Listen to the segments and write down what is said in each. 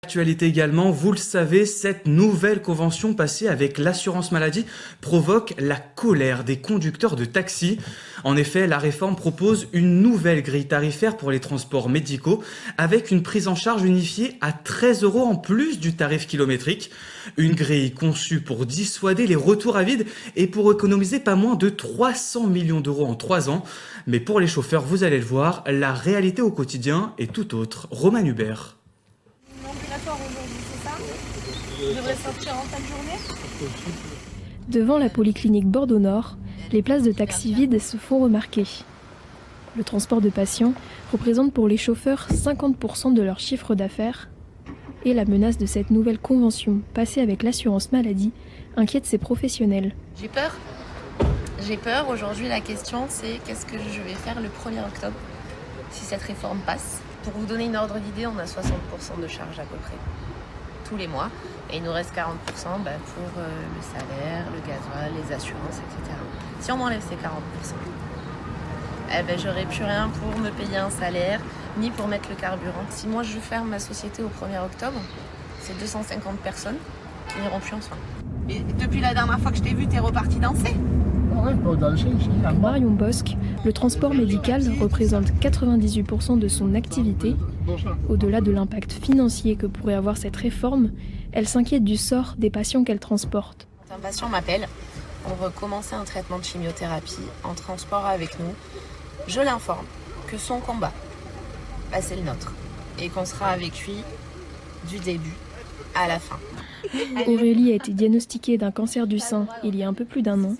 Actualité également, vous le savez, cette nouvelle convention passée avec l'assurance maladie provoque la colère des conducteurs de taxi. En effet, la réforme propose une nouvelle grille tarifaire pour les transports médicaux avec une prise en charge unifiée à 13 € en plus du tarif kilométrique. Une grille conçue pour dissuader les retours à vide et pour économiser pas moins de 300 millions d'euros en 3 ans. Mais pour les chauffeurs, vous allez le voir, la réalité au quotidien est tout autre. Romain Hubert. Ambulatoire aujourd'hui, c'est ça? Je devrais sortir en fin de journée? Devant la polyclinique Bordeaux-Nord, les places de taxi vides se font remarquer. Le transport de patients représente pour les chauffeurs 50% de leur chiffre d'affaires et la menace de cette nouvelle convention passée avec l'assurance maladie inquiète ces professionnels. J'ai peur. J'ai peur. Aujourd'hui, la question, c'est qu'est-ce que je vais faire le 1er octobre si cette réforme passe. Pour vous donner une ordre d'idée, on a 60% de charges à peu près, tous les mois. Et il nous reste 40% pour le salaire, le gasoil, les assurances, etc. Si on m'enlève ces 40%, j'aurai plus rien pour me payer un salaire, ni pour mettre le carburant. Si moi je ferme ma société au 1er octobre, c'est 250 personnes qui n'iront plus en soins. Mais depuis la dernière fois que je t'ai vu, t'es reparti danser? Pour Marion Bosque, le transport médical représente 98% de son activité. Au-delà de l'impact financier que pourrait avoir cette réforme, elle s'inquiète du sort des patients qu'elle transporte. Quand un patient m'appelle, on veut commencer un traitement de chimiothérapie en transport avec nous, je l'informe que son combat, c'est le nôtre et qu'on sera avec lui du début à la fin. Aurélie a été diagnostiquée d'un cancer du sein il y a un peu plus d'1 an.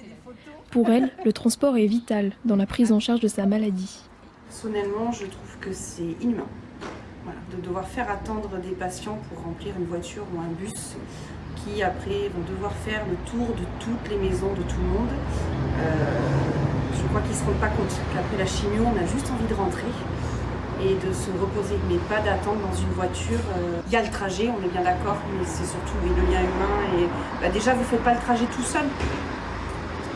Pour elle, le transport est vital dans la prise en charge de sa maladie. Personnellement, je trouve que c'est inhumain. Voilà, de devoir faire attendre des patients pour remplir une voiture ou un bus qui après vont devoir faire le tour de toutes les maisons de tout le monde. Je crois qu'ils ne se rendent pas compte qu'après la chimio, on a juste envie de rentrer et de se reposer, mais pas d'attendre dans une voiture. Il y a le trajet, on est bien d'accord, mais c'est surtout le lien humain. Et déjà, vous ne faites pas le trajet tout seul.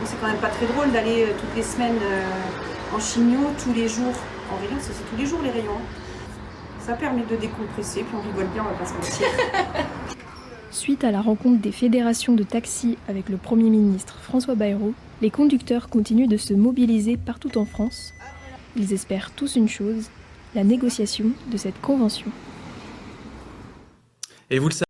C'est quand même pas très drôle d'aller toutes les semaines en chimio, tous les jours en rayon, c'est tous les jours les rayons. Ça permet de décompresser, puis on rigole bien, on va pas se mentir. Suite à la rencontre des fédérations de taxi avec le Premier ministre François Bayrou, les conducteurs continuent de se mobiliser partout en France. Ils espèrent tous une chose, la négociation de cette convention. Et vous le savez,